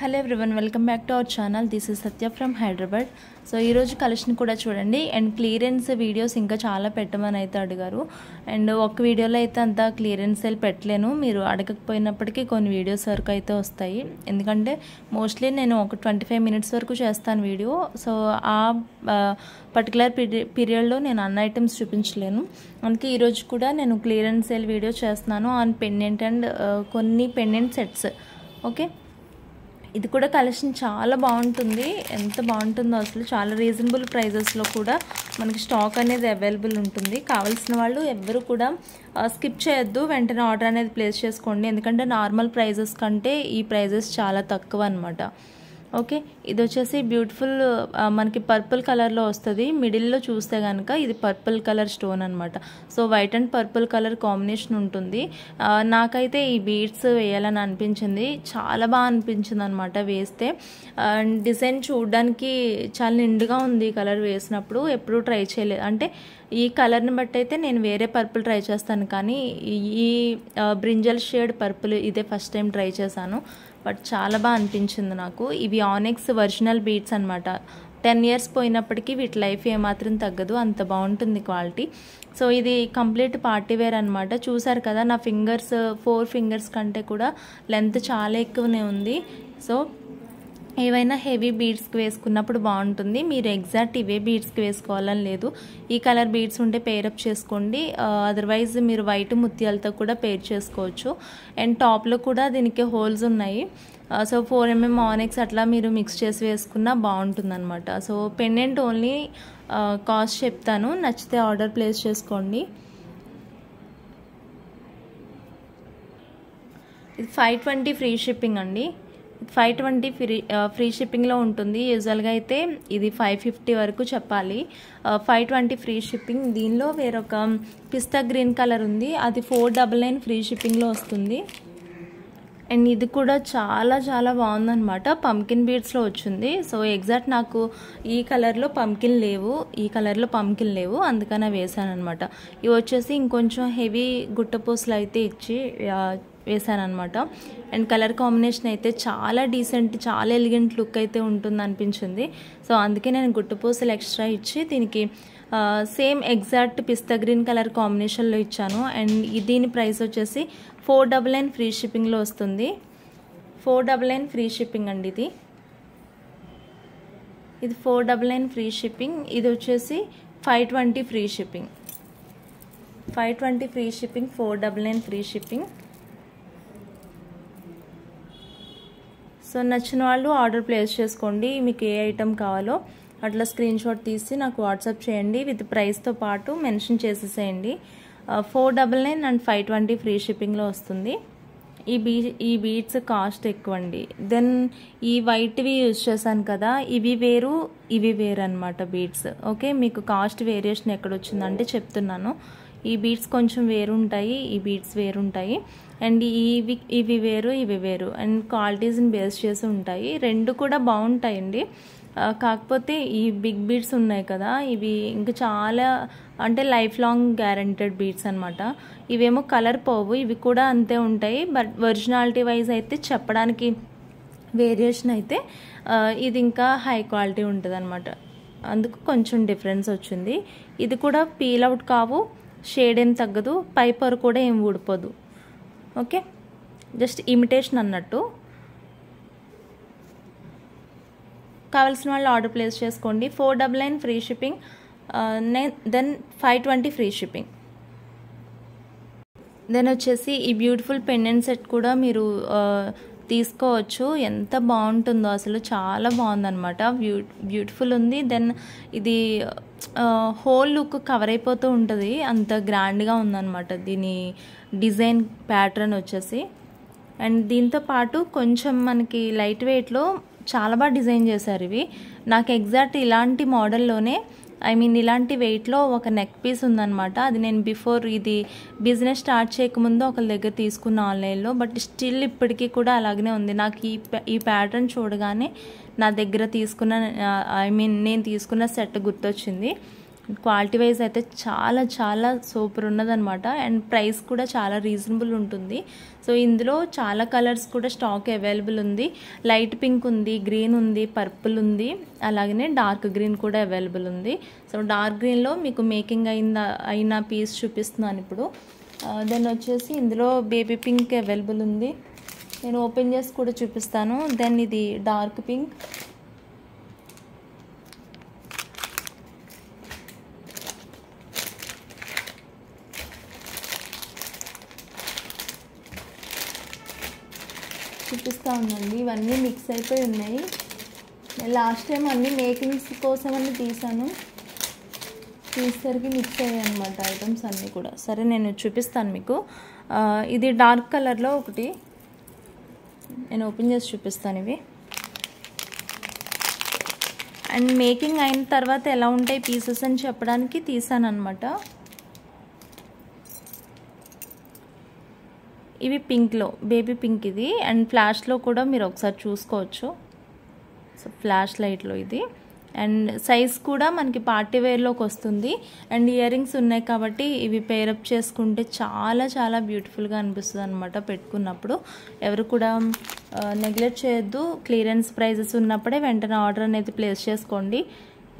Hello everyone, welcome back to our channel. This is Satya from Hyderabad. So ఈరోజు collection కూడా చూడండి. And clearance videos ఇంకా చాలా పెట్టమని అయితే అడిగారు. అండ్ ఒక వీడియోలో అయితే అంత క్లియరెన్స్ సేల్ పెట్టలేను, మీరు అడగకపోయినప్పటికీ కొన్ని వీడియోస్ వరకు అయితే వస్తాయి. ఎందుకంటే మోస్ట్లీ నేను ఒక 25 మినిట్స్ వరకు చేస్తాను వీడియో. సో ఆ పర్టికులర్ పీరియడ్లో నేను అన్ని ఐటమ్స్ చూపించలేను. అందుకే ఈరోజు కూడా నేను క్లియరెన్స్ సేల్ వీడియో చేస్తున్నాను ఆన్ పెండెంట్ అండ్ కొన్ని పెండెంట్ సెట్స్. ఓకే, ఇది కూడా కలెక్షన్ చాలా బాగుంటుంది. ఎంత బాగుంటుందో అసలు, చాలా రీజనబుల్ ప్రైజెస్లో కూడా మనకి స్టాక్ అనేది అవైలబుల్ ఉంటుంది. కావాల్సిన వాళ్ళు ఎవ్వరు కూడా స్కిప్ చేయొద్దు, వెంటనే ఆర్డర్ అనేది ప్లేస్ చేసుకోండి. ఎందుకంటే నార్మల్ ప్రైజెస్ కంటే ఈ ప్రైజెస్ చాలా తక్కువ అనమాట. ఓకే, ఇది వచ్చేసి బ్యూటిఫుల్ మనకి పర్పుల్ కలర్లో వస్తుంది. మిడిల్లో చూస్తే కనుక ఇది పర్పుల్ కలర్ స్టోన్ అనమాట. So white and purple colour combination ఉంటుంది. నాకైతే ఈ బీడ్స్ వేయాలని అనిపించింది, చాలా బాగా అనిపించింది అనమాట వేస్తే. డిజైన్ చూడడానికి చాలా నిండుగా ఉంది ఈ కలర్ వేసినప్పుడు. ఎప్పుడూ ట్రై చేయలేదు, అంటే ఈ కలర్ని బట్టి అయితే నేను వేరే పర్పుల్ ట్రై చేస్తాను, కానీ ఈ బ్రింజల్ షేడ్ పర్పుల్ ఇదే ఫస్ట్ టైం ట్రై చేశాను. బట్ చాలా బాగా అనిపించింది నాకు. ఇవి ఆనెక్స్ ఒరిజినల్ బీడ్స్ అనమాట. 10 ఇయర్స్ పోయినప్పటికీ వీటి లైఫ్ ఏమాత్రం తగ్గదు, అంత బాగుంటుంది క్వాలిటీ. సో ఇది కంప్లీట్ పార్టీ వేర్ అనమాట. చూసారు కదా, నా ఫింగర్స్ 4 ఫింగర్స్ కంటే కూడా లెంత్ చాలా ఎక్కువనే ఉంది. సో ఏవైనా హెవీ బీడ్స్కి వేసుకున్నప్పుడు బాగుంటుంది. మీరు ఎగ్జాక్ట్ ఇవే బీడ్స్కి వేసుకోవాలని లేదు, ఈ కలర్ బీడ్స్ ఉంటే పేరప్ చేసుకోండి. అదర్వైజ్ మీరు వైట్ ముత్యాలతో కూడా పేర్ చేసుకోవచ్చు. అండ్ టాప్లో కూడా దీనికి హోల్స్ ఉన్నాయి. సో 4mm ఆనెక్స్ అట్లా మీరు మిక్స్ చేసి వేసుకున్నా బాగుంటుంది అనమాట. సో పెండెంట్ ఓన్లీ కాస్ట్ చెప్తాను, నచ్చితే ఆర్డర్ ప్లేస్ చేసుకోండి. ఇది 520 ఫ్రీ షిప్పింగ్ అండి. 520 ఫ్రీ షిప్పింగ్లో ఉంటుంది. యూజువల్గా అయితే ఇది 550 వరకు చెప్పాలి. 520 ఫ్రీ షిప్పింగ్. దీనిలో వేరొక పిస్తా గ్రీన్ కలర్ ఉంది, అది 499 ఫ్రీ షిప్పింగ్లో వస్తుంది. అండ్ ఇది కూడా చాలా చాలా బాగుందన్నమాట. పంకిన్ బీడ్స్లో వచ్చింది. సో ఎగ్జాక్ట్ నాకు ఈ కలర్లో పంకిన్ లేవు, అందుకనే వేసాను అనమాట. ఇవి వచ్చేసి ఇంకొంచెం హెవీ గుట్టపూసలు అయితే ఇచ్చి వేసాను అనమాట. అండ్ కలర్ కాంబినేషన్ అయితే చాలా డీసెంట్, చాలా ఎలిగెంట్ లుక్ అయితే ఉంటుంది అనిపించింది. సో అందుకే నేను గుట్టపూసలు ఎక్స్ట్రా ఇచ్చి దీనికి సేమ్ ఎగ్జాక్ట్ పిస్తా గ్రీన్ కలర్ కాంబినేషన్లో ఇచ్చాను. అండ్ దీని ప్రైస్ వచ్చేసి 499 ఫ్రీ షిప్పింగ్లో వస్తుంది. 499 ఫ్రీ షిప్పింగ్ అండి. ఇది 499 ఫ్రీ షిప్పింగ్. ఇది వచ్చేసి 520 free shipping. 520 free shipping, 499 free shipping. So నచ్చిన వాళ్ళు ఆర్డర్ ప్లేస్ చేసుకోండి. మీకు ఏ ఐటెం కావాలో అట్లా స్క్రీన్ షాట్ తీసి నాకు వాట్సాప్ చేయండి, విత్ ప్రైస్తో పాటు మెన్షన్ చేసేసేయండి. 499 అండ్ 520 ఫ్రీ షిప్పింగ్లో వస్తుంది. ఈ బీడ్స్ కాస్ట్ ఎక్కువ అండి. దెన్ ఈ వైట్వి యూజ్ చేశాను కదా, ఇవి వేరు అనమాట బీడ్స్. ఓకే, మీకు కాస్ట్ వేరియేషన్ ఎక్కడ వచ్చిందంటే చెప్తున్నాను. ఈ బీడ్స్ కొంచెం వేరుంటాయి, ఈ బీడ్స్ వేరుంటాయి. అండ్ ఇవి వేరు అండ్ క్వాలిటీస్ని బేస్ చేసి ఉంటాయి. రెండు కూడా బాగుంటాయండి. కాకపోతే ఈ బిగ్ బీడ్స్ ఉన్నాయి కదా, ఇవి ఇంకా చాలా అంటే లైఫ్ లాంగ్ గ్యారంటెడ్ బీడ్స్ అనమాట. ఇవేమో కలర్ పోవు, ఇవి కూడా అంతే ఉంటాయి. బట్ ఒరిజినాలిటీ వైజ్ అయితే చెప్పడానికి వేరియేషన్ అయితే ఇది ఇంకా హై క్వాలిటీ ఉంటుంది అనమాట. అందుకు కొంచెం డిఫరెన్స్ వచ్చింది. ఇది కూడా పీల్ అవుట్ కావు, షేడ్ ఏం తగ్గదు, పైపర్ కూడా ఏం ఊడిపోదు. ఓకే, జస్ట్ ఇమిటేషన్ అన్నట్టు. కావాల్సిన వాళ్ళు ఆర్డర్ ప్లేస్ చేసుకోండి. 499 free shipping, then 520 free shipping. Then వచ్చేసి ఈ బ్యూటిఫుల్ పెండెంట్ సెట్ కూడా మీరు తీసుకోవచ్చు. ఎంత బాగుంటుందో అసలు, చాలా బాగుందన్నమాట. బ్యూటిఫుల్ ఉంది. దెన్ ఇది హోల్ లుక్ కవర్ అయిపోతూ ఉంటుంది, అంత గ్రాండ్గా ఉందన్నమాట దీని డిజైన్ ప్యాటర్న్ వచ్చేసి. అండ్ దీంతో పాటు కొంచెం మనకి లైట్ వెయిట్లో చాలా బాగా డిజైన్ చేశారు ఇవి. నాకు ఎగ్జాక్ట్ ఇలాంటి మోడల్లోనే, ఇలాంటి వెయిట్లో ఒక నెక్ పీస్ ఉందన్నమాట. అది నేను బిఫోర్ ఇది బిజినెస్ స్టార్ట్ చేయకముందు ఒకరి దగ్గర తీసుకున్న ఆన్లైన్లో. బట్ స్టిల్ ఇప్పటికీ కూడా అలాగనే ఉంది. నాకు ఈ ప్యాటర్న్ చూడగానే నా దగ్గర తీసుకున్న నేను తీసుకున్న సెట్ గుర్తొచ్చింది. క్వాలిటీ వైజ్ అయితే చాలా చాలా సూపర్ ఉన్నదనమాట. అండ్ ప్రైస్ కూడా చాలా రీజనబుల్ ఉంటుంది. సో ఇందులో చాలా కలర్స్ కూడా స్టాక్ అవైలబుల్ ఉంది. లైట్ పింక్ ఉంది, గ్రీన్ ఉంది, పర్పుల్ ఉంది, అలాగనే డార్క్ గ్రీన్ కూడా అవైలబుల్ ఉంది. సో డార్క్ గ్రీన్లో మీకు మేకింగ్ అయిన పీస్ చూపిస్తున్నాను ఇప్పుడు. దెన్ వచ్చేసి ఇందులో బేబీ పింక్ అవైలబుల్ ఉంది. నేను ఓపెన్ చేసి కూడా చూపిస్తాను. దెన్ ఇది డార్క్ పింక్, చూపిస్తూ ఉందండి. ఇవన్నీ మిక్స్ అయిపోయి ఉన్నాయి. నేను లాస్ట్ టైం అన్ని మేకింగ్స్ కోసం అన్ని తీసాను, తీసేసరికి మిక్స్ అయ్యాయి అనమాట ఐటమ్స్ అన్నీ కూడా. సరే నేను చూపిస్తాను మీకు. ఇది డార్క్ కలర్లో ఒకటి నేను ఓపెన్ చేసి చూపిస్తాను ఇవి. అండ్ మేకింగ్ అయిన తర్వాత ఎలా ఉంటాయి పీసెస్ అని చెప్పడానికి తీసాను అనమాట. ఇవి పింక్లో, బేబీ పింక్ ఇది. అండ్ ఫ్లాష్లో కూడా మీరు ఒకసారి చూసుకోవచ్చు. సో ఫ్లాష్ లైట్లో ఇది. అండ్ సైజ్ కూడా మనకి పార్టీ వేర్లోకి వస్తుంది. అండ్ ఇయర్ రింగ్స్ ఉన్నాయి కాబట్టి ఇవి పేరప్ చేసుకుంటే చాలా చాలా బ్యూటిఫుల్గా అనిపిస్తుంది అనమాట పెట్టుకున్నప్పుడు. ఎవరు కూడా నెగ్లెక్ట్ చేయొద్దు. క్లియరెన్స్ ప్రైజెస్ ఉన్నప్పుడే వెంటనే ఆర్డర్ అనేది ప్లేస్ చేసుకోండి.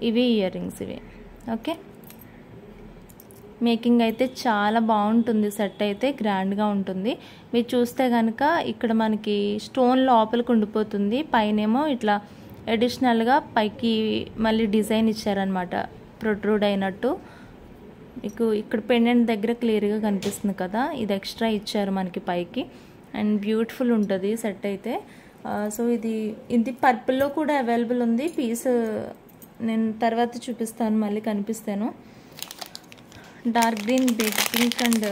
ఇవి ఇయర్ రింగ్స్ ఇవి. ఓకే, మేకింగ్ అయితే చాలా బాగుంటుంది. సెట్ అయితే గ్రాండ్గా ఉంటుంది. మీరు చూస్తే కనుక ఇక్కడ మనకి స్టోన్ లోపలికి ఉండిపోతుంది, పైనేమో ఇట్లా అడిషనల్గా పైకి మళ్ళీ డిజైన్ ఇచ్చారనమాట ప్రొట్రూడ్ అయినట్టు. మీకు ఇక్కడ పెండెంట్ దగ్గర క్లియర్గా కనిపిస్తుంది కదా, ఇది ఎక్స్ట్రా ఇచ్చారు మనకి పైకి. అండ్ బ్యూటిఫుల్ ఉంటుంది సెట్ అయితే. సో ఇది పర్పుల్లో కూడా అవైలబుల్ ఉంది పీస్. నేను తర్వాత చూపిస్తాను, మళ్ళీ కనిపిస్తాను. Dark green, baby pink and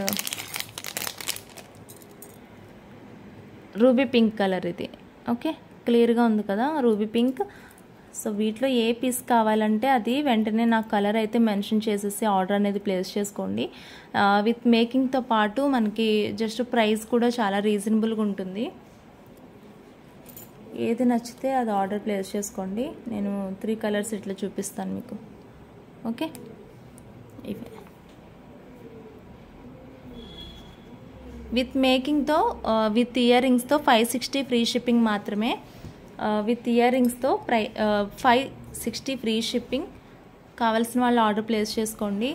ruby pink colour ఇది. ఓకే, క్లియర్గా ఉంది కదా రూబీ పింక్. సో వీటిలో ఏ పీస్ కావాలంటే అది వెంటనే నాకు కలర్ అయితే మెన్షన్ చేసేసి ఆర్డర్ అనేది ప్లేస్ చేసుకోండి. విత్ మేకింగ్తో పాటు మనకి జస్ట్ ప్రైస్ కూడా చాలా రీజనబుల్గా ఉంటుంది. ఏది నచ్చితే అది ఆర్డర్ ప్లేస్ చేసుకోండి. నేను 3 కలర్స్ ఇట్లా చూపిస్తాను మీకు. ఓకే, ఇవే విత్ మేకింగ్తో విత్ ఇయర్ రింగ్స్తో 560 ఫ్రీ షిప్పింగ్ మాత్రమే. విత్ ఇయర్ రింగ్స్తో 560 ఫ్రీ షిప్పింగ్. కావాల్సిన వాళ్ళు ఆర్డర్ ప్లేస్ చేసుకోండి.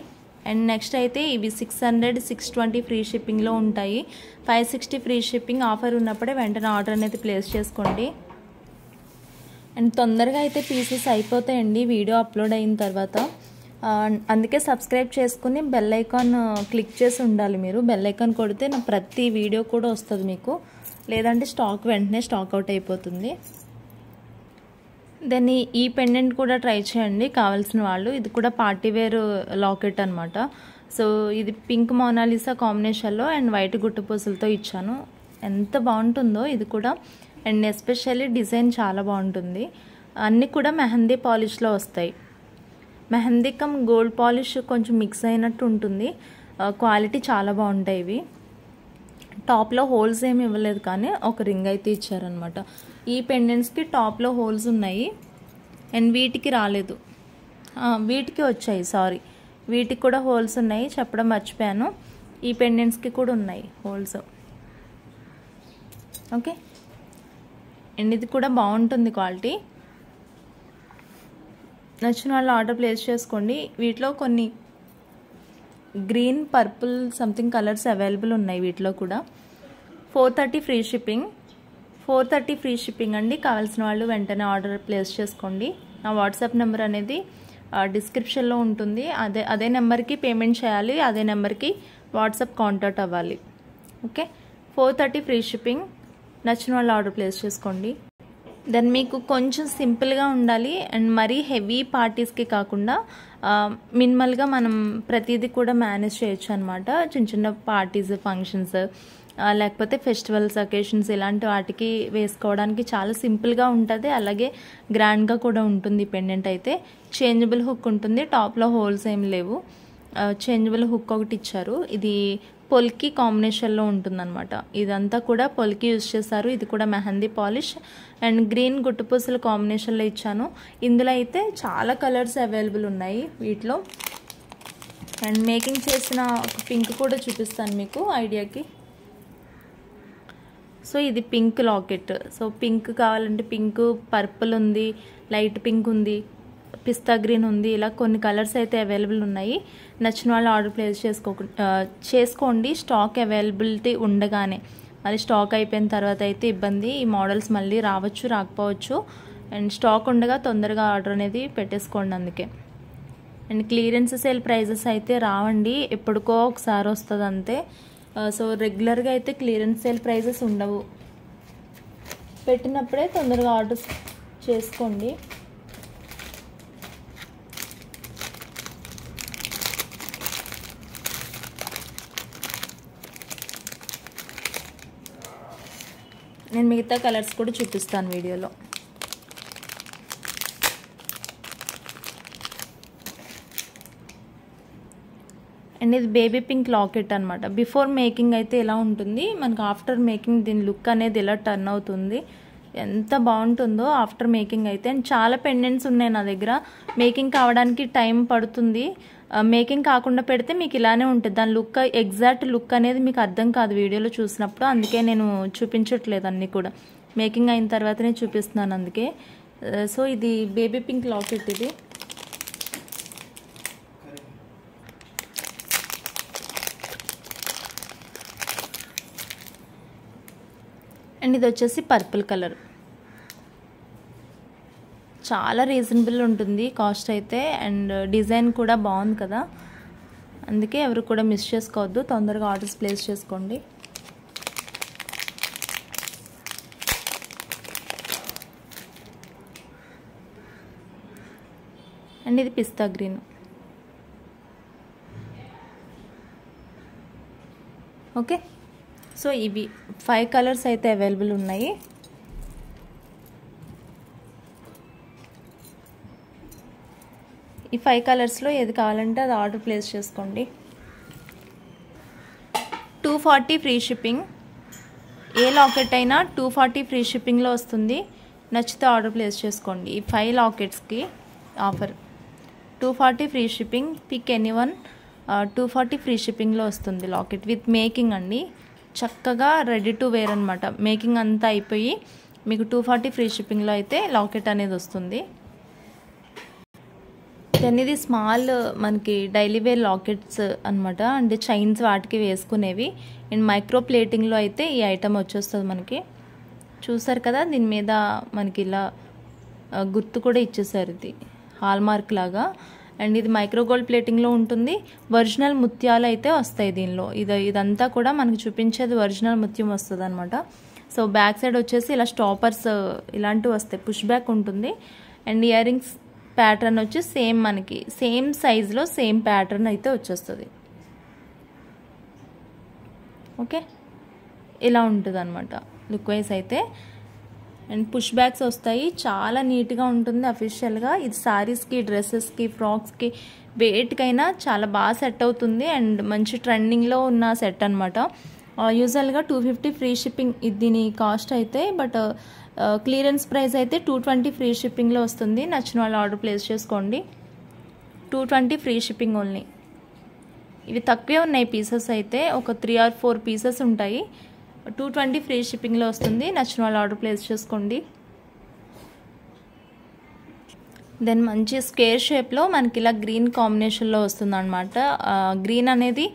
అండ్ నెక్స్ట్ అయితే ఇవి 600, 620 ఫ్రీ షిప్పింగ్లో ఉంటాయి. 560 ఫ్రీ షిప్పింగ్ ఆఫర్ ఉన్నప్పుడే వెంటనే ఆర్డర్ అనేది ప్లేస్ చేసుకోండి. అండ్ తొందరగా అయితే పీసెస్ అయిపోతాయండి వీడియో అప్లోడ్ అయిన తర్వాత. అందుకే సబ్స్క్రైబ్ చేసుకుని బెల్ ఐకాన్ క్లిక్ చేసి ఉండాలి మీరు. బెల్ ఐకాన్ కొడితే నా ప్రతి వీడియో కూడా వస్తుంది మీకు. లేదంటే స్టాక్ వెంటనే స్టాక్ అవుట్ అయిపోతుంది. దెన్ ఈ పెండెంట్ కూడా ట్రై చేయండి కావాల్సిన వాళ్ళు. ఇది కూడా పార్టీ వేర్ లాకెట్ అనమాట. సో ఇది పింక్ మోనాలిసా కాంబినేషన్లో అండ్ వైట్ గుట్టుపూసలతో ఇచ్చాను. ఎంత బాగుంటుందో ఇది కూడా. అండ్ ఎస్పెషల్లీ డిజైన్ చాలా బాగుంటుంది. అన్నీ కూడా మెహందీ పాలిష్లో వస్తాయి. మెహందీ కమ్ గోల్డ్ పాలిష్ కొంచెం మిక్స్ అయినట్టు ఉంటుంది. క్వాలిటీ చాలా బాగుంటాయి ఇవి. టాప్లో హోల్స్ ఏమి ఇవ్వలేదు కానీ ఒక రింగ్ అయితే ఇచ్చారనమాట. ఈ పెండెంట్స్కి టాప్లో హోల్స్ ఉన్నాయి అండ్ వీటికి రాలేదు, వీటికి వచ్చాయి. సారీ, వీటికి కూడా హోల్స్ ఉన్నాయి, చెప్పడం మర్చిపోయాను. ఈ పెండెంట్స్కి కూడా ఉన్నాయి హోల్స్. ఓకే, అండ్ ఇది కూడా బాగుంటుంది క్వాలిటీ. నచ్చిన వాళ్ళు ఆర్డర్ ప్లేస్ చేసుకోండి. వీటిలో కొన్ని green, purple something colours available ఉన్నాయి వీటిలో కూడా. 430 ఫ్రీ షిప్పింగ్. 430 ఫ్రీ షిప్పింగ్ అండి. కావాల్సిన వాళ్ళు వెంటనే ఆర్డర్ ప్లేస్ చేసుకోండి. నా వాట్సాప్ నెంబర్ అనేది డిస్క్రిప్షన్లో ఉంటుంది. అదే నెంబర్కి పేమెంట్ చేయాలి, అదే నెంబర్కి వాట్సాప్ కాంటాక్ట్ అవ్వాలి. Okay, 430 free shipping. నచ్చిన వాళ్ళు ఆర్డర్ ప్లేస్ చేసుకోండి. దెన్ మీకు కొంచెం సింపుల్గా ఉండాలి అండ్ మరీ హెవీ పార్టీస్కి కాకుండా మినిమల్గా మనం ప్రతిదీ కూడా మేనేజ్ చేయొచ్చు అనమాట. చిన్న చిన్న పార్టీస్, ఫంక్షన్స్, లేకపోతే ఫెస్టివల్స్, అకేషన్స్ ఇలాంటి వాటికి వేసుకోవడానికి చాలా సింపుల్గా ఉంటుంది. అలాగే గ్రాండ్గా కూడా ఉంటుంది. పెండెంట్ అయితే చేంజబుల్ హుక్ ఉంటుంది. టాప్లో హోల్స్ ఏం లేవు. చేంజబుల్ హుక్ ఒకటి ఇచ్చారు. ఇది పొల్కి కాంబినేషన్లో ఉంటుందన్నమాట. ఇదంతా కూడా పొల్కి యూజ్ చేశారు. ఇది కూడా మెహందీ పాలిష్ అండ్ గ్రీన్ గుట్టుపూసల కాంబినేషన్లో ఇచ్చాను. ఇందులో అయితే చాలా కలర్స్ అవైలబుల్ ఉన్నాయి. వీటిలో అండ్ మేకింగ్ చేసిన ఒక పింక్ కూడా చూపిస్తాను మీకు ఐడియాకి. సో ఇది పింక్ లాకెట్. సో పింక్ కావాలంటే పింక్, పర్పుల్ ఉంది, లైట్ పింక్ ఉంది, పిస్తా గ్రీన్ ఉంది, ఇలా కొన్ని కలర్స్ అయితే అవైలబుల్ ఉన్నాయి. నచ్చిన వాళ్ళు ఆర్డర్ ప్లేస్ చేసుకోండి స్టాక్ అవైలబిలిటీ ఉండగానే. మళ్ళీ స్టాక్ అయిపోయిన తర్వాత అయితే ఇబ్బంది. ఈ మోడల్స్ మళ్ళీ రావచ్చు, రాకపోవచ్చు. అండ్ స్టాక్ ఉండగా తొందరగా ఆర్డర్ అనేది పెట్టేసుకోండి. అందుకే అండ్ క్లియరెన్స్ సేల్ ప్రైజెస్ అయితే రావండి, ఎప్పటికో ఒకసారి వస్తుంది అంతే. సో రెగ్యులర్గా అయితే క్లియరెన్స్ సేల్ ప్రైజెస్ ఉండవు. పెట్టినప్పుడే తొందరగా ఆర్డర్ చేసుకోండి. నేను మిగతా కలర్స్ కూడా చూపిస్తాను వీడియోలో. అండ్ ఇది బేబీ పింక్ లాకెట్ అనమాట. బిఫోర్ మేకింగ్ అయితే ఎలా ఉంటుంది, మనకు ఆఫ్టర్ మేకింగ్ దీని లుక్ అనేది ఎలా టర్న్ అవుతుంది, ఎంత బాగుంటుందో ఆఫ్టర్ మేకింగ్ అయితే. అండ్ చాలా పెండెంట్స్ ఉన్నాయి నా దగ్గర. మేకింగ్ కావడానికి టైం పడుతుంది. మేకింగ్ కాకుండా పెడితే మీకు ఇలానే ఉంటుంది. దాని లుక్, ఎగ్జాక్ట్ లుక్ అనేది మీకు అర్థం కాదు వీడియోలో చూసినప్పుడు. అందుకే నేను చూపించట్లేదు అన్నీ కూడా, మేకింగ్ అయిన తర్వాతనే చూపిస్తున్నాను అందుకే. సో ఇది బేబీ పింక్ లాకెట్. ఇది అండ్ ఇది వచ్చేసి పర్పుల్ కలర్. చాలా రీజనబుల్ ఉంటుంది కాస్ట్ అయితే. అండ్ డిజైన్ కూడా బాగుంది కదా, అందుకే ఎవరు కూడా మిస్ చేసుకోవద్దు, తొందరగా ఆర్డర్స్ ప్లేస్ చేసుకోండి. అండ్ ఇది పిస్తా గ్రీన్. ఓకే, సో ఇవి 5 కలర్స్ అయితే అవైలబుల్ ఉన్నాయి. ఈ 5 కలర్స్లో ఏది కావాలంటే అది ఆర్డర్ ప్లేస్ చేసుకోండి. 240 ఫ్రీ షిప్పింగ్. ఏ లాకెట్ అయినా 240 ఫ్రీ షిప్పింగ్లో వస్తుంది. నచ్చితే ఆర్డర్ ప్లేస్ చేసుకోండి. ఈ 5 లాకెట్స్కి offer 240 free shipping. Pick anyone 240 free షిప్పింగ్లో వస్తుంది లాకెట్ విత్ మేకింగ్ అండి. చక్కగా రెడీ టు వేర్ అనమాట. మేకింగ్ అంతా అయిపోయి మీకు 240 ఫ్రీ షిప్పింగ్లో అయితే లాకెట్ అనేది వస్తుంది. దెన్ ఇది స్మాల్ మనకి డైలీ వేర్ లాకెట్స్ అనమాట, అంటే చైన్స్ వాటికి వేసుకునేవి. అండ్ మైక్రో ప్లేటింగ్లో అయితే ఈ ఐటమ్ వచ్చేస్తుంది మనకి. చూసారు కదా, దీని మీద మనకి ఇలా గుర్తు కూడా ఇచ్చేసారు, ఇది హాల్ మార్క్ లాగా. అండ్ ఇది మైక్రో గోల్డ్ ప్లేటింగ్లో ఉంటుంది. ఒరిజినల్ ముత్యాలు అయితే వస్తాయి దీనిలో. ఇదంతా కూడా మనకి చూపించేది ఒరిజినల్ ముత్యం వస్తుంది అనమాట. సో బ్యాక్ సైడ్ వచ్చేసి ఇలా స్టాపర్స్ ఇలాంటివి వస్తాయి, పుష్ బ్యాక్ ఉంటుంది. అండ్ ఇయర్ రింగ్స్ ప్యాటర్న్ వచ్చి సేమ్ మనకి సేమ్ సైజులో సేమ్ ప్యాటర్న్ అయితే వచ్చేస్తుంది. ఓకే, ఇలా ఉంటుంది అనమాట లుక్ వైజ్ అయితే. అండ్ పుష్ బ్యాగ్స్ వస్తాయి, చాలా నీట్గా ఉంటుంది అఫీషియల్గా. ఇది శారీస్కి, డ్రెస్సెస్కి, ఫ్రాక్స్కి, వేటికైనా చాలా బాగా సెట్ అవుతుంది. అండ్ మంచి ట్రెండింగ్లో ఉన్న సెట్ అనమాట. యూజువల్గా 250 ఫ్రీ షిప్పింగ్ దీని కాస్ట్ అయితే, బట్ క్లియరెన్స్ ప్రైస్ అయితే 220 ఫ్రీ షిప్పింగ్లో వస్తుంది. నచ్చిన వాళ్ళు ఆర్డర్ ప్లేస్ చేసుకోండి. 220 ఫ్రీ షిప్పింగ్ ఓన్లీ. ఇవి తక్కువే ఉన్నాయి పీసెస్ అయితే, ఒక 3 or 4 పీసెస్ ఉంటాయి. 220 ఫ్రీ షిప్పింగ్లో వస్తుంది. నచ్చిన వాళ్ళు ఆర్డర్ ప్లేస్ చేసుకోండి. దెన్ మంచి స్క్వేర్ షేప్లో మనకి ఇలా గ్రీన్ కాంబినేషన్లో వస్తుంది అనమాట. గ్రీన్ అనేది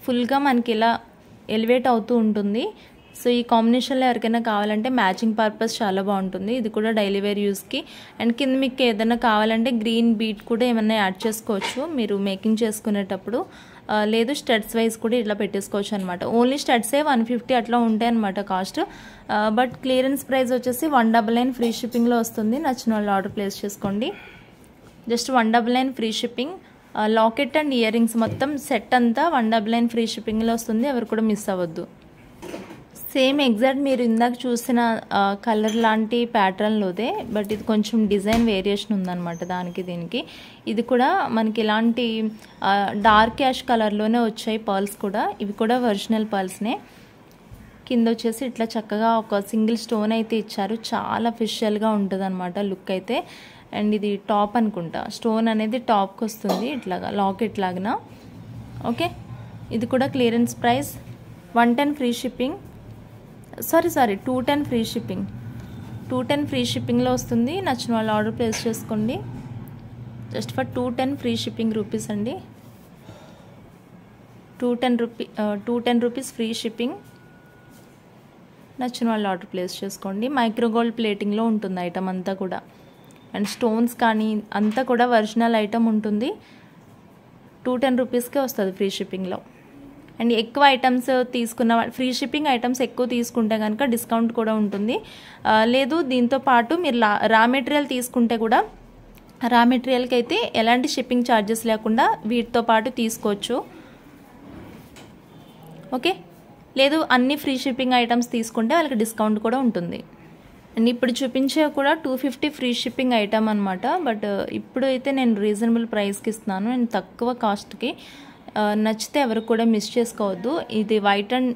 ఫుల్గా మనకి ఇలా ఎలివేట్ అవుతూ ఉంటుంది. సో ఈ కాంబినేషన్లో ఎవరికైనా కావాలంటే మ్యాచింగ్ పర్పస్ చాలా బాగుంటుంది. ఇది కూడా డైలీ వేర్ యూస్కి. అండ్ కింద మీకు ఏదైనా కావాలంటే గ్రీన్ బీట్ కూడా ఏమైనా యాడ్ చేసుకోవచ్చు మీరు మేకింగ్ చేసుకునేటప్పుడు. లేదు స్టడ్స్ వైజ్ కూడా ఇట్లా పెట్టేసుకోవచ్చు అనమాట. ఓన్లీ స్టడ్సే 150 అట్లా ఉంటాయి అనమాట కాస్ట్. బట్ క్లియరెన్స్ ప్రైస్ వచ్చేసి 199 ఫ్రీ షిప్పింగ్లో వస్తుంది. నచ్చిన వాళ్ళు ఆర్డర్ ప్లేస్ చేసుకోండి. Just 199 free shipping. Locket and ear rings మొత్తం సెట్ అంతా 199 ఫ్రీ షిప్పింగ్లో వస్తుంది. ఎవరు కూడా మిస్ అవ్వద్దు. సేమ్ ఎగ్జాక్ట్ మీరు ఇందాక చూసిన కలర్ లాంటి ప్యాటర్న్లోదే, బట్ ఇది కొంచెం డిజైన్ వేరియేషన్ ఉందన్నమాట దానికి దీనికి. ఇది కూడా మనకి ఇలాంటి డార్క్ యాష్ కలర్లోనే వచ్చాయి పర్ల్స్ కూడా. ఇవి కూడా ఒరిజినల్ పర్ల్స్నే. కింద వచ్చేసి ఇట్లా చక్కగా ఒక సింగిల్ స్టోన్ అయితే ఇచ్చారు. చాలా అఫీషియల్గా ఉంటుంది అనమాట లుక్ అయితే. అండ్ ఇది టాప్ అనుకుంటా, స్టోన్ అనేది టాప్కి వస్తుంది ఇట్లాగా లాకెట్ లాగా. ఓకే, ఇది కూడా clearance price. 110 free shipping, sorry 210 free shipping. 210 free షిప్పింగ్లో వస్తుంది. నచ్చిన వాళ్ళు ఆర్డర్ ప్లేస్ చేసుకోండి. Just for 210 free shipping rupees అండి. 210 రూపీస్ ఫ్రీ షిప్పింగ్. నచ్చిన వాళ్ళు ఆర్డర్ ప్లేస్ చేసుకోండి. మైక్రో గోల్డ్ ప్లేటింగ్లో ఉంటుంది ఐటమ్ అంతా కూడా. అండ్ స్టోన్స్ కానీ అంతా కూడా ఒరిజినల్ ఐటమ్ ఉంటుంది. 210 రూపీస్కే వస్తుంది ఫ్రీ షిప్పింగ్లో. అండ్ ఎక్కువ ఐటమ్స్ తీసుకున్న ఫ్రీ షిప్పింగ్ ఐటమ్స్ ఎక్కువ తీసుకుంటే కనుక డిస్కౌంట్ కూడా ఉంటుంది. లేదు దీంతో పాటు మీరు రా మెటీరియల్ తీసుకుంటే కూడా రా మెటీరియల్కి అయితే ఎలాంటి షిప్పింగ్ ఛార్జెస్ లేకుండా వీటితో పాటు తీసుకోవచ్చు. ఓకే, లేదు అన్ని ఫ్రీ షిప్పింగ్ ఐటమ్స్ తీసుకుంటే వాళ్ళకి డిస్కౌంట్ కూడా ఉంటుంది. అండ్ ఇప్పుడు చూపించే కూడా 250 ఫ్రీ షిప్పింగ్ ఐటమ్ అనమాట. బట్ ఇప్పుడు అయితే నేను రీజనబుల్ ప్రైస్కి ఇస్తున్నాను అండ్ తక్కువ కాస్ట్కి. నచ్చితే ఎవరు కూడా మిస్ చేసుకోవద్దు. ఇది white and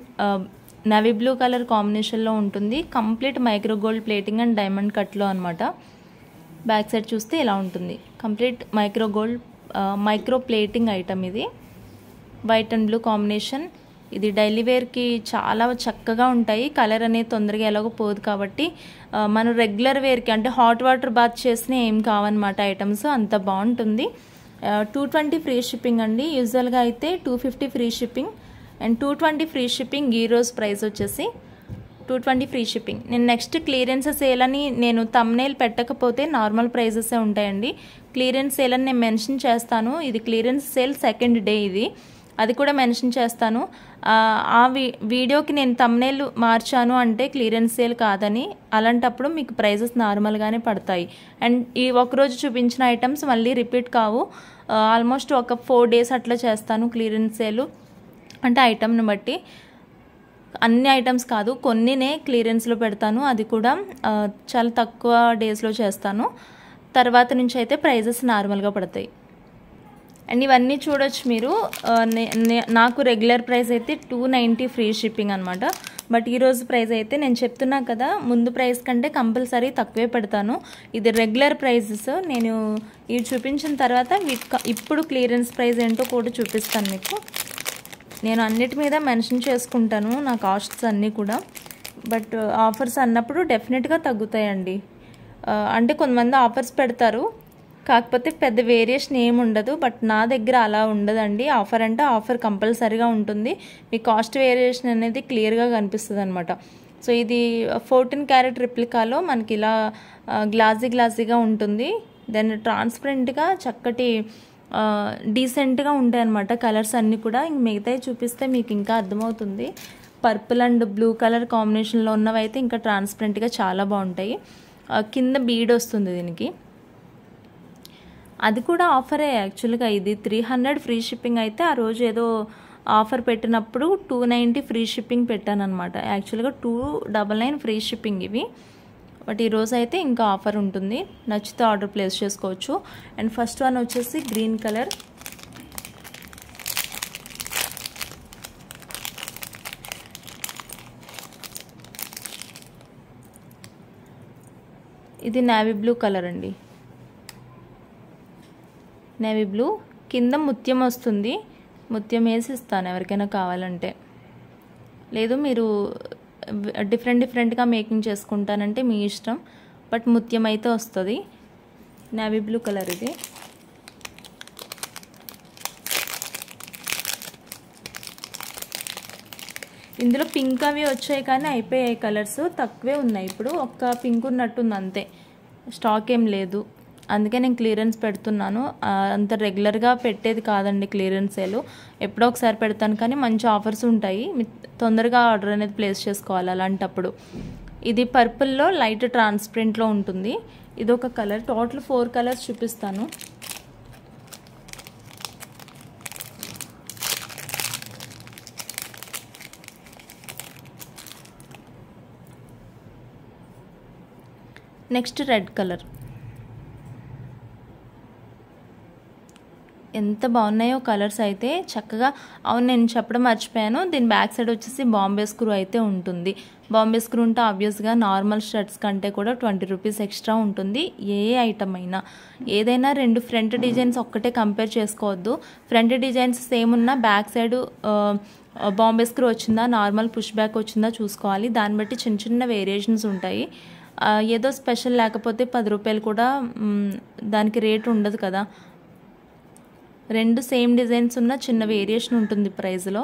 navy blue colour కాంబినేషన్లో ఉంటుంది. Complete micro gold plating and diamond కట్లో అనమాట. బ్యాక్ సైడ్ చూస్తే ఇలా ఉంటుంది. కంప్లీట్ మైక్రో ప్లేటింగ్ ఐటమ్ ఇది. White and blue combination. ఇది డైలీ వేర్కి చాలా చక్కగా ఉంటాయి. కలర్ అనేది తొందరగా ఎలాగో పోదు కాబట్టి మనం రెగ్యులర్ వేర్కి అంటే హాట్ వాటర్ బాత్ చేసిన ఏం కావన్నమాట ఐటమ్స్. అంత బాగుంటుంది. 220 ఫ్రీ షిప్పింగ్ అండి. యూజువల్గా అయితే 250 free shipping and 220 free shipping. ఈ రోజు ప్రైస్ వచ్చేసి 220 ఫ్రీ షిప్పింగ్. నేను నెక్స్ట్ క్లియరెన్స్ సేల్ అని నేను థంబ్నెయిల్ పెట్టకపోతే నార్మల్ ప్రైజెసే ఉంటాయండి. క్లియరెన్స్ సేల్ అని నేను మెన్షన్ చేస్తాను. ఇది క్లియరెన్స్ సేల్ సెకండ్ డే, ఇది అది కూడా మెన్షన్ చేస్తాను. ఆ వీడియోకి నేను థంబ్నెయిల్ మార్చాను అంటే క్లియరెన్స్ సేల్ కాదని. అలాంటప్పుడు మీకు ప్రైజెస్ నార్మల్గానే పడతాయి. అండ్ ఈ ఒకరోజు చూపించిన ఐటమ్స్ మళ్ళీ రిపీట్ కావు. ఆల్మోస్ట్ ఒక 4 డేస్ అట్లా చేస్తాను క్లియరెన్స్ సేల్. అంటే ఐటమ్ని బట్టి, అన్ని ఐటమ్స్ కాదు కొన్నినే క్లియరెన్స్లో పెడతాను. అది కూడా చాలా తక్కువ డేస్లో చేస్తాను. తర్వాత నుంచి అయితే ప్రైజెస్ నార్మల్గా పడతాయి. అండ్ ఇవన్నీ చూడొచ్చు మీరు. నాకు రెగ్యులర్ ప్రైస్ అయితే 290 ఫ్రీ షిప్పింగ్ అనమాట. బట్ ఈరోజు ప్రైస్ అయితే నేను చెప్తున్నా కదా, ముందు ప్రైస్ కంటే కంపల్సరీ తక్కువే పెడతాను. ఇది రెగ్యులర్ ప్రైజెస్. నేను ఇవి చూపించిన తర్వాత ఇప్పుడు క్లియరెన్స్ ప్రైస్ ఏంటో కూడా చూపిస్తాను మీకు. నేను అన్నిటి మీద మెన్షన్ చేసుకుంటాను నా కాస్ట్స్ అన్నీ కూడా. బట్ ఆఫర్స్ అన్నప్పుడు డెఫినెట్గా తగ్గుతాయండి. అంటే కొంతమంది ఆఫర్స్ పెడతారు, కాకపోతే పెద్ద వేరియేషన్ ఏమి ఉండదు. బట్ నా దగ్గర అలా ఉండదండి. ఆఫర్ అంటే ఆఫర్ కంపల్సరీగా ఉంటుంది. మీ కాస్ట్ వేరియేషన్ అనేది క్లియర్గా కనిపిస్తుంది అనమాట. సో ఇది 14 క్యారెట్ రిప్లికాలో మనకి ఇలా గ్లాసీగా ఉంటుంది. దెన్ ట్రాన్స్పరెంట్గా చక్కటి డీసెంట్గా ఉంటాయి అన్నమాట కలర్స్ అన్నీ కూడా. ఇంక మిగతాయి చూపిస్తే మీకు ఇంకా అర్థమవుతుంది. పర్పుల్ అండ్ బ్లూ కలర్ కాంబినేషన్లో ఉన్నవి అయితే ఇంకా ట్రాన్స్పరెంట్గా చాలా బాగుంటాయి. కింద బీడ్ వస్తుంది దీనికి. అది కూడా ఆఫరే యాక్చువల్గా. ఇది 300 ఫ్రీ షిప్పింగ్ అయితే ఆ రోజు ఏదో ఆఫర్ పెట్టినప్పుడు 290 ఫ్రీ షిప్పింగ్ పెట్టాను అనమాట. యాక్చువల్గా 299 ఫ్రీ షిప్పింగ్ ఇవి. బట్ ఈరోజు అయితే ఇంకా ఆఫర్ ఉంటుంది. నచ్చితే ఆర్డర్ ప్లేస్ చేసుకోవచ్చు. అండ్ ఫస్ట్ వన్ వచ్చేసి గ్రీన్ కలర్. ఇది నేవీ బ్లూ కలర్ అండి. నేవీ బ్లూ కింద ముత్యం వస్తుంది. ముత్యం వేసి ఇస్తాను ఎవరికైనా కావాలంటే. లేదు మీరు డిఫరెంట్గా మేకింగ్ చేసుకుంటానంటే మీ ఇష్టం. బట్ ముత్యం అయితే వస్తుంది. నేవీ బ్లూ కలర్ ఇది. ఇందులో పింక్ అవి వచ్చాయి కానీ అయిపోయాయి. కలర్స్ తక్కువే ఉన్నాయి. ఇప్పుడు ఒక్క పింక్ ఉన్నట్టుంది అంతే, స్టాక్ ఏం లేదు. అందుకే నేను క్లియరెన్స్ పెడుతున్నాను. అంత రెగ్యులర్గా పెట్టేది కాదండి క్లియరెన్స్ సేల్. ఎప్పుడో ఒకసారి పెడతాను కానీ మంచి ఆఫర్స్ ఉంటాయి. తొందరగా ఆర్డర్ అనేది ప్లేస్ చేసుకోవాలి అలాంటప్పుడు. ఇది పర్పుల్లో లైట్ ట్రాన్స్పరెంట్లో ఉంటుంది. ఇది ఒక కలర్. టోటల్ 4 కలర్స్ చూపిస్తాను. Next red colour. ఎంత బాగున్నాయో కలర్స్ అయితే చక్కగా. అవును, నేను చెప్పడం మర్చిపోయాను, దీని బ్యాక్ సైడ్ వచ్చేసి బాంబే స్క్రూ అయితే ఉంటుంది. బాంబే స్క్రూ ఉంటే ఆబ్వియస్గా నార్మల్ షర్ట్స్ కంటే కూడా 20 రూపీస్ ఎక్స్ట్రా ఉంటుంది. ఏ ఐటమ్ అయినా ఏదైనా 2 ఫ్రంట్ డిజైన్స్ ఒక్కటే కంపేర్ చేసుకోవద్దు. ఫ్రంట్ డిజైన్స్ సేమ్ ఉన్న బ్యాక్ సైడ్ బాంబే స్క్రూ వచ్చిందా, నార్మల్ పుష్ బ్యాక్ వచ్చిందా చూసుకోవాలి. దాన్ని బట్టి చిన్న చిన్న వేరియేషన్స్ ఉంటాయి. ఏదో స్పెషల్ లేకపోతే 10 రూపాయలు కూడా దానికి రేట్ ఉండదు కదా. 2 సేమ్ డిజైన్స్ ఉన్న చిన్న వేరియేషన్ ఉంటుంది ప్రైస్లో.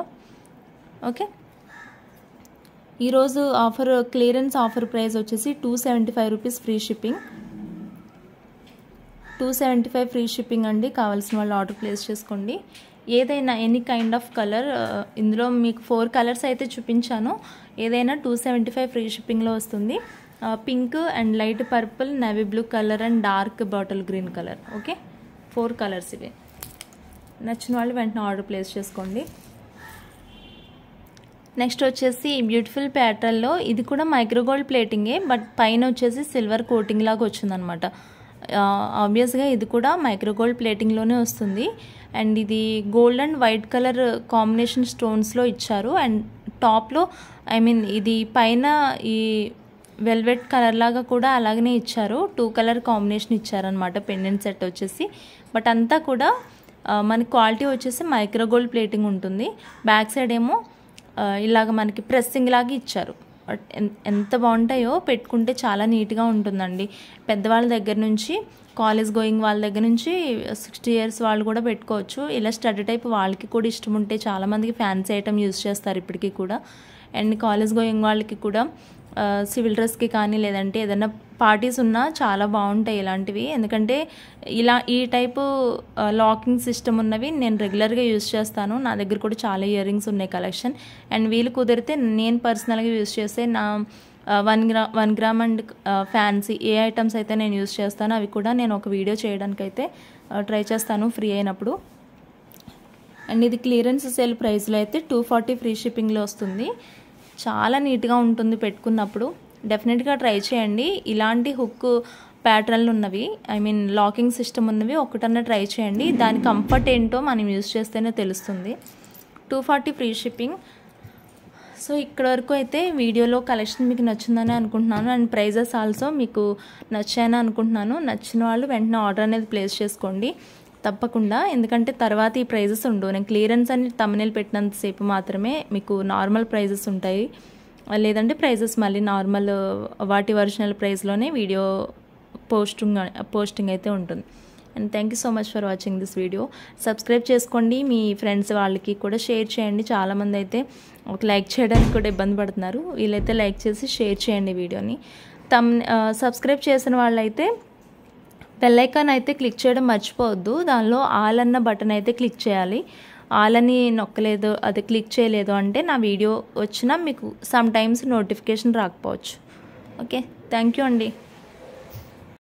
ఓకే, ఈరోజు ఆఫర్ క్లియరెన్స్ ఆఫర్ ప్రైస్ వచ్చేసి 275 rupees free shipping. 275 free shipping అండి. కావాల్సిన వాళ్ళు ఆర్డర్ ప్లేస్ చేసుకోండి. ఏదైనా ఎనీ కైండ్ ఆఫ్ కలర్, ఇందులో మీకు 4 కలర్స్ అయితే చూపించాను. ఏదైనా 275 ఫ్రీ షిప్పింగ్లో వస్తుంది. Pink and light purple, navy blue colour and dark bottle green colour. Okay, 4 colours ఇవి. నచ్చిన వాళ్ళు వెంటనే ఆర్డర్ ప్లేస్ చేసుకోండి. నెక్స్ట్ వచ్చేసి బ్యూటిఫుల్ ప్యాటర్న్లో, ఇది కూడా మైక్రోగోల్డ్ ప్లేటింగే, బట్ పైన వచ్చేసి సిల్వర్ కోటింగ్ లాగా వచ్చిందనమాట. ఆబ్వియస్గా ఇది కూడా మైక్రోగోల్డ్ ప్లేటింగ్లోనే వస్తుంది. అండ్ ఇది gold and white colour combination స్టోన్స్లో ఇచ్చారు. అండ్ టాప్లో ఇది పైన ఈ వెల్వెట్ కలర్ లాగా కూడా అలాగనే ఇచ్చారు. 2 కలర్ కాంబినేషన్ ఇచ్చారనమాట పెండెంట్ సెట్ వచ్చేసి. బట్ అంతా కూడా మనకి క్వాలిటీ వచ్చేసి మైక్రోగోల్డ్ ప్లేటింగ్ ఉంటుంది. బ్యాక్ సైడ్ ఏమో ఇలాగ మనకి ప్రెస్సింగ్ లాగా ఇచ్చారు. ఎంత బాగుంటాయో, పెట్టుకుంటే చాలా నీట్గా ఉంటుందండి. పెద్దవాళ్ళ దగ్గర నుంచి, కాలేజ్ గోయింగ్ వాళ్ళ దగ్గర నుంచి 60 ఇయర్స్ వాళ్ళు కూడా పెట్టుకోవచ్చు. ఇలా స్టడీ టైప్ వాళ్ళకి కూడా ఇష్టం ఉంటే చాలామందికి ఫ్యాన్సీ ఐటమ్ యూజ్ చేస్తారు ఇప్పటికీ కూడా. అండ్ కాలేజ్ గోయింగ్ వాళ్ళకి కూడా సివిల్ డ్రెస్కి కానీ లేదంటే ఏదైనా పార్టీస్ ఉన్నా చాలా బాగుంటాయి ఇలాంటివి. ఎందుకంటే ఈ టైపు లాకింగ్ సిస్టమ్ ఉన్నవి నేను రెగ్యులర్గా యూజ్ చేస్తాను. నా దగ్గర కూడా చాలా ఇయర్ రింగ్స్ ఉన్నాయి కలెక్షన్. అండ్ వీలు కుదిరితే నేను పర్సనల్గా యూజ్ చేస్తే నా 1 gram and fancy A items అయితే నేను యూజ్ చేస్తానో అవి కూడా నేను ఒక వీడియో చేయడానికైతే ట్రై చేస్తాను ఫ్రీ అయినప్పుడు. అండ్ ఇది క్లియరెన్స్ సేల్ ప్రైస్లో అయితే 240 ఫ్రీ షిప్పింగ్లో వస్తుంది. చాలా నీట్గా ఉంటుంది పెట్టుకున్నప్పుడు. డెఫినెట్గా ట్రై చేయండి. ఇలాంటి హుక్ ప్యాటర్న్లు ఉన్నవి, లాకింగ్ సిస్టమ్ ఉన్నవి ఒకటన్నా ట్రై చేయండి. దాని కంఫర్ట్ ఏంటో మనం యూజ్ చేస్తేనే తెలుస్తుంది. 240 ఫ్రీ షిప్పింగ్. సో ఇక్కడ వరకు అయితే వీడియోలో కలెక్షన్ మీకు నచ్చిందని అనుకుంటున్నాను. అండ్ ప్రైజెస్ ఆల్సో మీకు నచ్చాయని అనుకుంటున్నాను. నచ్చిన వాళ్ళు వెంటనే ఆర్డర్ అనేది ప్లేస్ చేసుకోండి తప్పకుండా. ఎందుకంటే తర్వాత ఈ ప్రైజెస్ ఉండవు. నేను క్లియరెన్స్ అని తమ్నెయిల్ పెట్టినంతసేపు మాత్రమే మీకు నార్మల్ ప్రైజెస్ ఉంటాయి. లేదంటే ప్రైజెస్ మళ్ళీ నార్మల్ వాటి ఒరిజినల్ ప్రైస్లోనే వీడియో పోస్టింగ్ అయితే ఉంటుంది. And thank you so much for watching this video. Subscribe చేసుకోండి, మీ ఫ్రెండ్స్ వాళ్ళకి కూడా షేర్ చేయండి. చాలామంది అయితే ఒక లైక్ చేయడానికి కూడా ఇబ్బంది పడుతున్నారు. వీళ్ళైతే లైక్ చేసి షేర్ చేయండి వీడియోని. సబ్స్క్రైబ్ చేసిన వాళ్ళైతే బెల్ ఐకాన్ అయితే క్లిక్ చేయడం మర్చిపోవద్దు. దానిలో ఆల్ అన్న బటన్ అయితే క్లిక్ చేయాలి. ఆల్ అని నొక్కలేదు, అది క్లిక్ చేయలేదు అంటే నా వీడియో వచ్చినా మీకు సమ్ టైమ్స్ నోటిఫికేషన్ రాకపోవచ్చు. ఓకే, థ్యాంక్ యూ అండి.